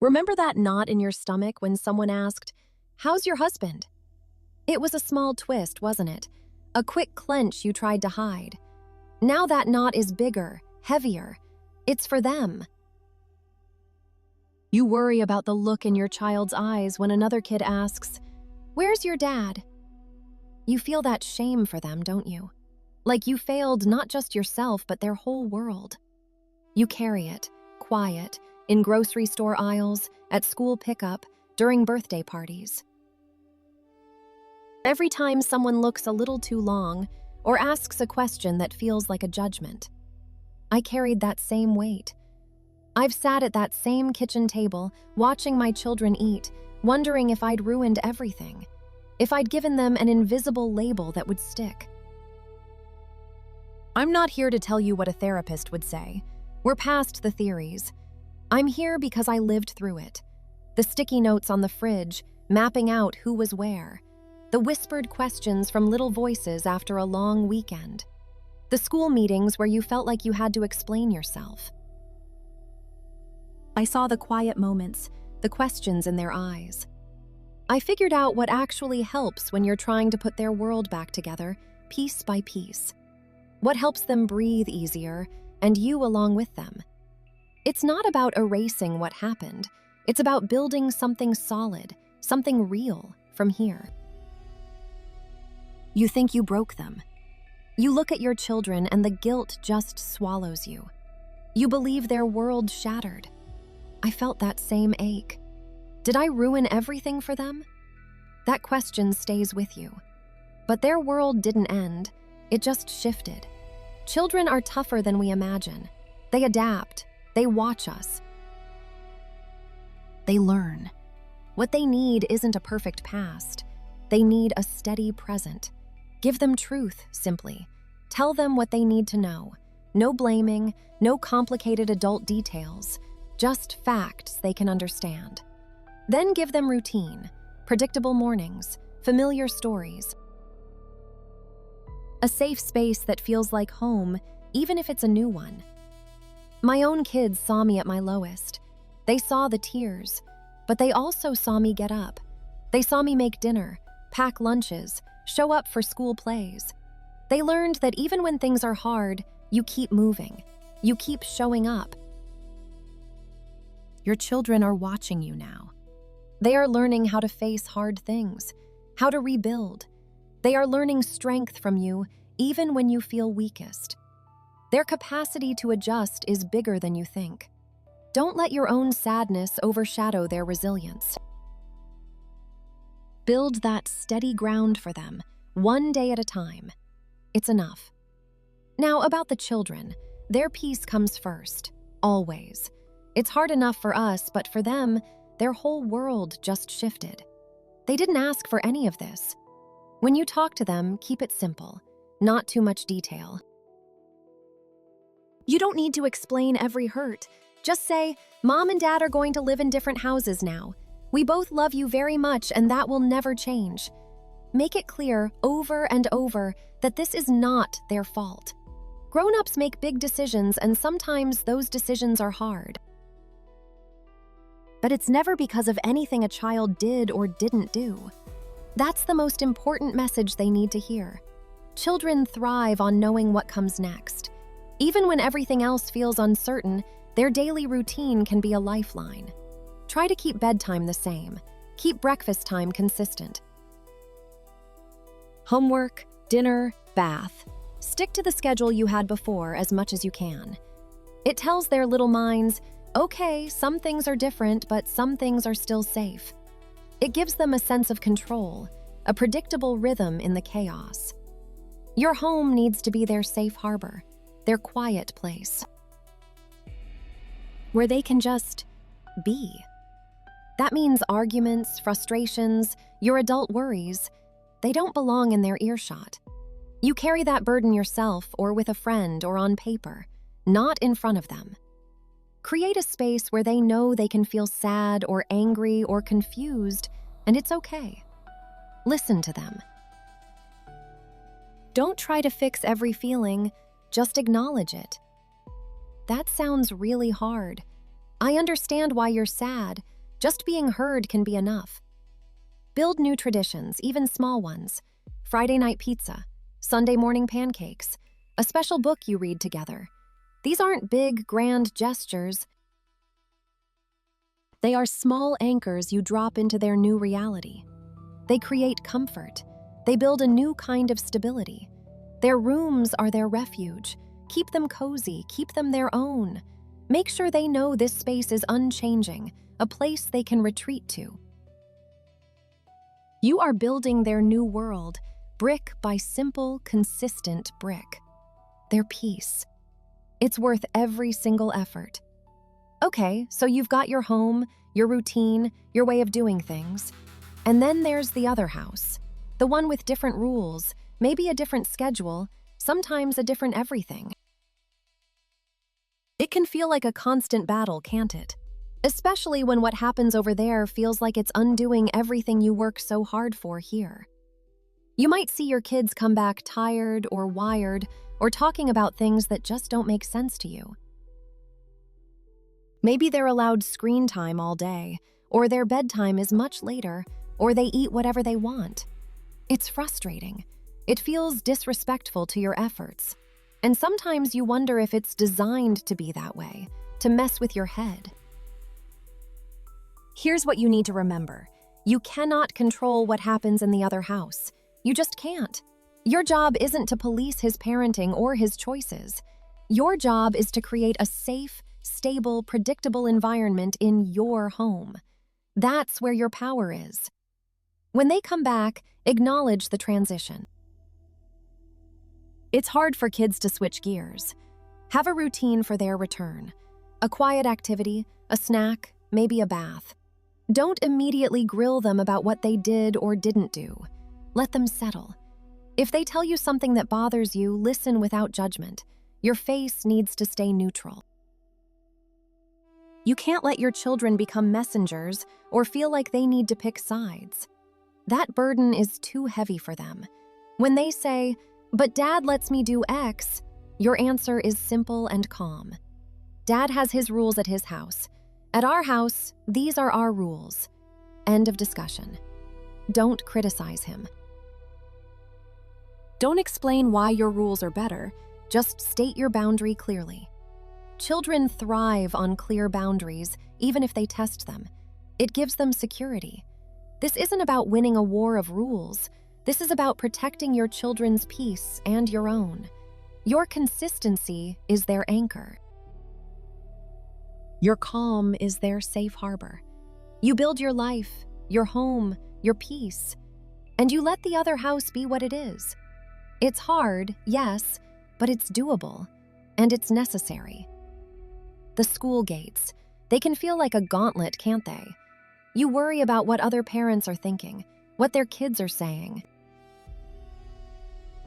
Remember that knot in your stomach when someone asked, "How's your husband?" It was a small twist, wasn't it? A quick clench you tried to hide. Now that knot is bigger, heavier. It's for them. You worry about the look in your child's eyes when another kid asks, "Where's your dad?" You feel that shame for them, don't you? Like you failed not just yourself, but their whole world. You carry it, quiet, in grocery store aisles, at school pickup, during birthday parties. Every time someone looks a little too long or asks a question that feels like a judgment, I carried that same weight. I've sat at that same kitchen table, watching my children eat, wondering if I'd ruined everything, if I'd given them an invisible label that would stick. I'm not here to tell you what a therapist would say. We're past the theories. I'm here because I lived through it. The sticky notes on the fridge, mapping out who was where. The whispered questions from little voices after a long weekend. The school meetings where you felt like you had to explain yourself. I saw the quiet moments, the questions in their eyes. I figured out what actually helps when you're trying to put their world back together, piece by piece. What helps them breathe easier, and you along with them. It's not about erasing what happened. It's about building something solid, something real from here. You think you broke them. You look at your children and the guilt just swallows you. You believe their world shattered. I felt that same ache. Did I ruin everything for them? That question stays with you. But their world didn't end. It just shifted. Children are tougher than we imagine. They adapt. They watch us. They learn. What they need isn't a perfect past. They need a steady present. Give them truth, simply. Tell them what they need to know. No blaming, no complicated adult details. Just facts they can understand. Then give them routine, predictable mornings, familiar stories. A safe space that feels like home, even if it's a new one. My own kids saw me at my lowest. They saw the tears, but they also saw me get up. They saw me make dinner, pack lunches, show up for school plays. They learned that even when things are hard, you keep moving. You keep showing up. Your children are watching you now. They are learning how to face hard things, how to rebuild. They are learning strength from you, even when you feel weakest. Their capacity to adjust is bigger than you think. Don't let your own sadness overshadow their resilience. Build that steady ground for them, one day at a time. It's enough. Now, about the children, their peace comes first, always. It's hard enough for us, but for them, their whole world just shifted. They didn't ask for any of this. When you talk to them, keep it simple, not too much detail. You don't need to explain every hurt. Just say, "Mom and Dad are going to live in different houses now. We both love you very much, and that will never change." Make it clear over and over that this is not their fault. Grown-ups make big decisions, and sometimes those decisions are hard. But it's never because of anything a child did or didn't do. That's the most important message they need to hear. Children thrive on knowing what comes next. Even when everything else feels uncertain, their daily routine can be a lifeline. Try to keep bedtime the same. Keep breakfast time consistent. Homework, dinner, bath. Stick to the schedule you had before as much as you can. It tells their little minds, okay, some things are different, but some things are still safe. It gives them a sense of control, a predictable rhythm in the chaos. Your home needs to be their safe harbor, their quiet place, where they can just be. That means arguments, frustrations, your adult worries, they don't belong in their earshot. You carry that burden yourself or with a friend or on paper, not in front of them. Create a space where they know they can feel sad or angry or confused, and it's okay. Listen to them. Don't try to fix every feeling, just acknowledge it. That sounds really hard, I understand why you're sad. Just being heard can be enough. Build new traditions, even small ones. Friday night pizza, Sunday morning pancakes, a special book you read together. These aren't big, grand gestures. They are small anchors you drop into their new reality. They create comfort. They build a new kind of stability. Their rooms are their refuge. Keep them cozy, keep them their own. Make sure they know this space is unchanging, a place they can retreat to. You are building their new world, brick by simple, consistent brick. Their peace. It's worth every single effort. Okay, so you've got your home, your routine, your way of doing things. And then there's the other house, the one with different rules, maybe a different schedule, sometimes a different everything. It can feel like a constant battle, can't it? Especially when what happens over there feels like it's undoing everything you work so hard for here. You might see your kids come back tired or wired or talking about things that just don't make sense to you. Maybe they're allowed screen time all day, or their bedtime is much later, or they eat whatever they want. It's frustrating. It feels disrespectful to your efforts. And sometimes you wonder if it's designed to be that way, to mess with your head. Here's what you need to remember. You cannot control what happens in the other house. You just can't. Your job isn't to police his parenting or his choices. Your job is to create a safe, stable, predictable environment in your home. That's where your power is. When they come back, acknowledge the transition. It's hard for kids to switch gears. Have a routine for their return. A quiet activity, a snack, maybe a bath. Don't immediately grill them about what they did or didn't do. Let them settle. If they tell you something that bothers you, listen without judgment. Your face needs to stay neutral. You can't let your children become messengers or feel like they need to pick sides. That burden is too heavy for them. When they say, "But Dad lets me do X," your answer is simple and calm. Dad has his rules at his house. At our house, these are our rules. End of discussion. Don't criticize him. Don't explain why your rules are better. Just state your boundary clearly. Children thrive on clear boundaries, even if they test them. It gives them security. This isn't about winning a war of rules. This is about protecting your children's peace and your own. Your consistency is their anchor. Your calm is their safe harbor. You build your life, your home, your peace, and you let the other house be what it is. It's hard, yes, but it's doable, and it's necessary. The school gates, they can feel like a gauntlet, can't they? You worry about what other parents are thinking, what their kids are saying.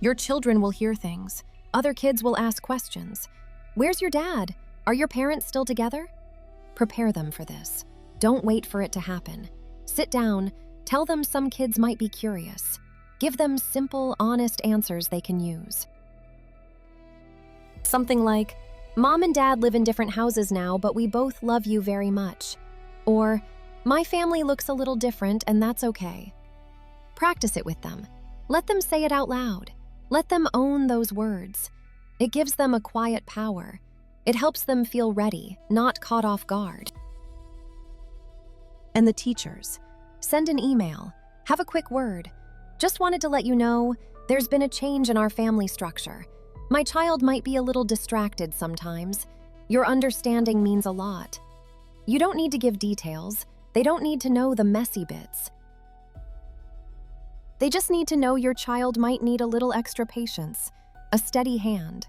Your children will hear things. Other kids will ask questions. Where's your dad? Are your parents still together? Prepare them for this. Don't wait for it to happen. Sit down, tell them some kids might be curious. Give them simple, honest answers they can use. Something like, "Mom and Dad live in different houses now, but we both love you very much." Or, "My family looks a little different, and that's okay." Practice it with them. Let them say it out loud. Let them own those words. It gives them a quiet power. It helps them feel ready, not caught off guard. And the teachers. Send an email. Have a quick word. Just wanted to let you know, there's been a change in our family structure. My child might be a little distracted sometimes. Your understanding means a lot. You don't need to give details. They don't need to know the messy bits. They just need to know your child might need a little extra patience, a steady hand.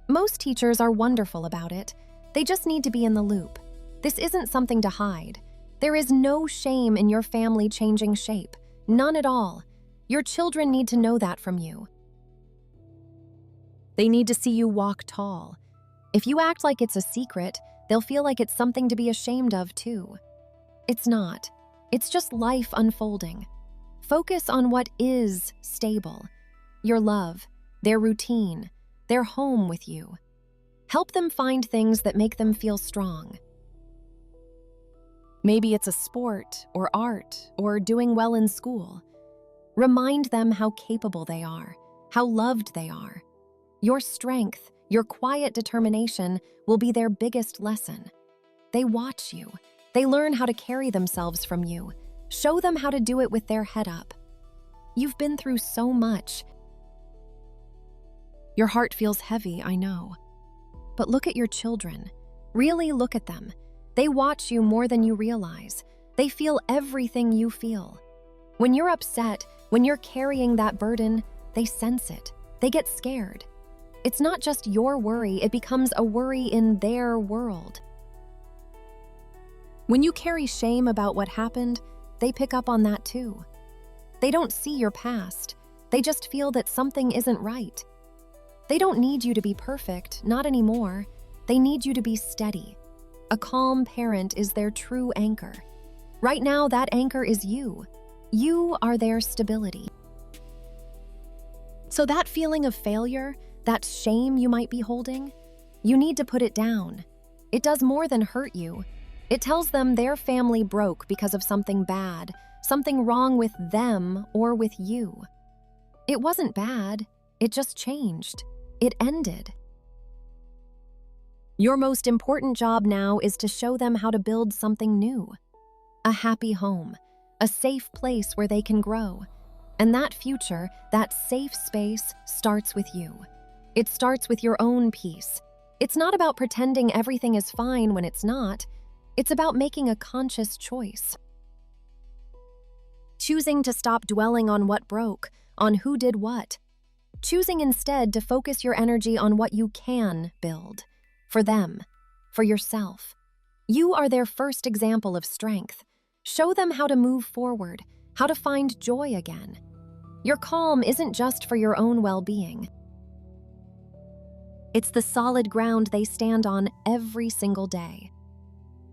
Most teachers are wonderful about it. They just need to be in the loop. This isn't something to hide. There is no shame in your family changing shape. None at all. Your children need to know that from you. They need to see you walk tall. If you act like it's a secret, they'll feel like it's something to be ashamed of too. It's not. It's just life unfolding. Focus on what is stable. Your love, their routine, their home with you. Help them find things that make them feel strong. Maybe it's a sport or art or doing well in school. Remind them how capable they are, how loved they are. Your strength, your quiet determination will be their biggest lesson. They watch you. They learn how to carry themselves from you. Show them how to do it with their head up. You've been through so much. Your heart feels heavy, I know. But look at your children. Really look at them. They watch you more than you realize. They feel everything you feel. When you're upset, when you're carrying that burden, they sense it. They get scared. It's not just your worry, it becomes a worry in their world. When you carry shame about what happened, they pick up on that too. They don't see your past. They just feel that something isn't right. They don't need you to be perfect, not anymore. They need you to be steady. A calm parent is their true anchor. Right now, that anchor is you. You are their stability. So that feeling of failure, that shame you might be holding, you need to put it down. It does more than hurt you. It tells them their family broke because of something bad, something wrong with them or with you. It wasn't bad. It just changed. It ended. Your most important job now is to show them how to build something new. A happy home, a safe place where they can grow. And that future, that safe space, starts with you. It starts with your own peace. It's not about pretending everything is fine when it's not. It's about making a conscious choice. Choosing to stop dwelling on what broke, on who did what. Choosing instead to focus your energy on what you can build. For them, for yourself. You are their first example of strength. Show them how to move forward, how to find joy again. Your calm isn't just for your own well-being. It's the solid ground they stand on every single day.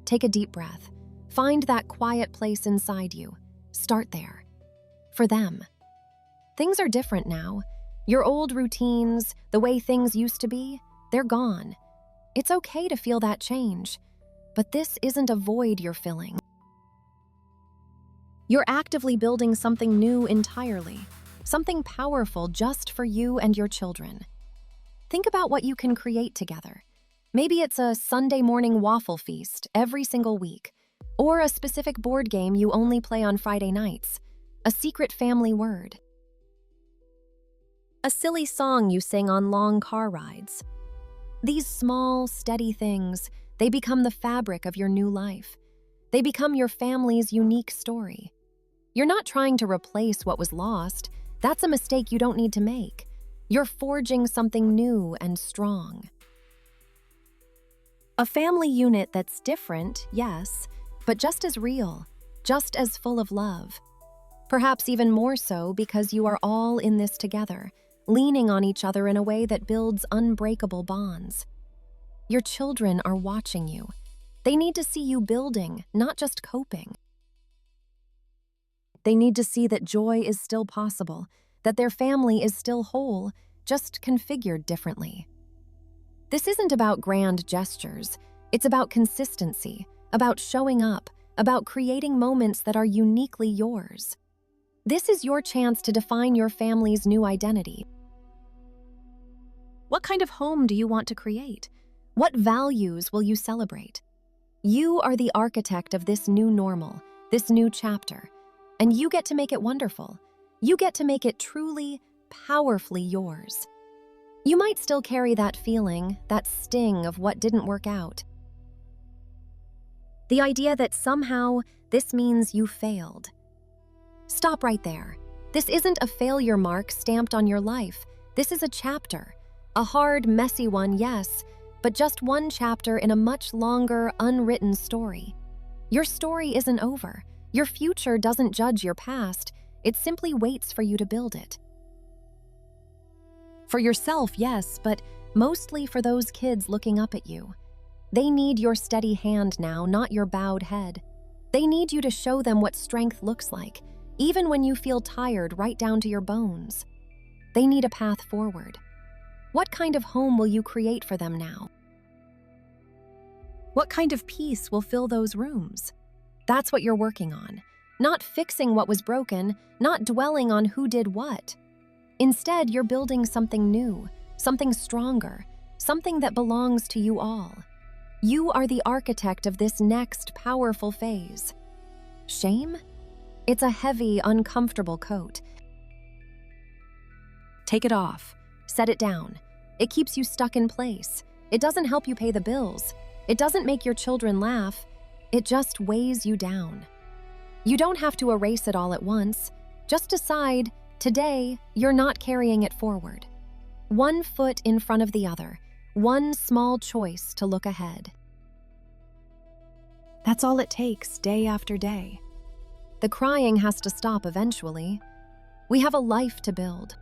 Take a deep breath. Find that quiet place inside you. Start there. For them. Things are different now. Your old routines, the way things used to be, they're gone. It's okay to feel that change, but this isn't a void you're filling. You're actively building something new entirely, something powerful just for you and your children. Think about what you can create together. Maybe it's a Sunday morning waffle feast every single week, or a specific board game you only play on Friday nights, a secret family word. A silly song you sing on long car rides. These small, steady things, they become the fabric of your new life. They become your family's unique story. You're not trying to replace what was lost. That's a mistake you don't need to make. You're forging something new and strong. A family unit that's different, yes, but just as real, just as full of love. Perhaps even more so because you are all in this together, leaning on each other in a way that builds unbreakable bonds. Your children are watching you. They need to see you building, not just coping. They need to see that joy is still possible, that their family is still whole, just configured differently. This isn't about grand gestures. It's about consistency, about showing up, about creating moments that are uniquely yours. This is your chance to define your family's new identity. What kind of home do you want to create? What values will you celebrate? You are the architect of this new normal, this new chapter, and you get to make it wonderful. You get to make it truly, powerfully yours. You might still carry that feeling, that sting of what didn't work out. The idea that somehow this means you failed. Stop right there. This isn't a failure mark stamped on your life. This is a chapter. A hard, messy one, yes, but just one chapter in a much longer, unwritten story. Your story isn't over. Your future doesn't judge your past. It simply waits for you to build it. For yourself, yes, but mostly for those kids looking up at you. They need your steady hand now, not your bowed head. They need you to show them what strength looks like, even when you feel tired right down to your bones. They need a path forward. What kind of home will you create for them now? What kind of peace will fill those rooms? That's what you're working on. Not fixing what was broken, not dwelling on who did what. Instead, you're building something new, something stronger, something that belongs to you all. You are the architect of this next powerful phase. Shame? It's a heavy, uncomfortable coat. Take it off. Set it down. It keeps you stuck in place. It doesn't help you pay the bills. It doesn't make your children laugh. It just weighs you down. You don't have to erase it all at once. Just decide, today, you're not carrying it forward. One foot in front of the other. One small choice to look ahead. That's all it takes, day after day. The crying has to stop eventually. We have a life to build.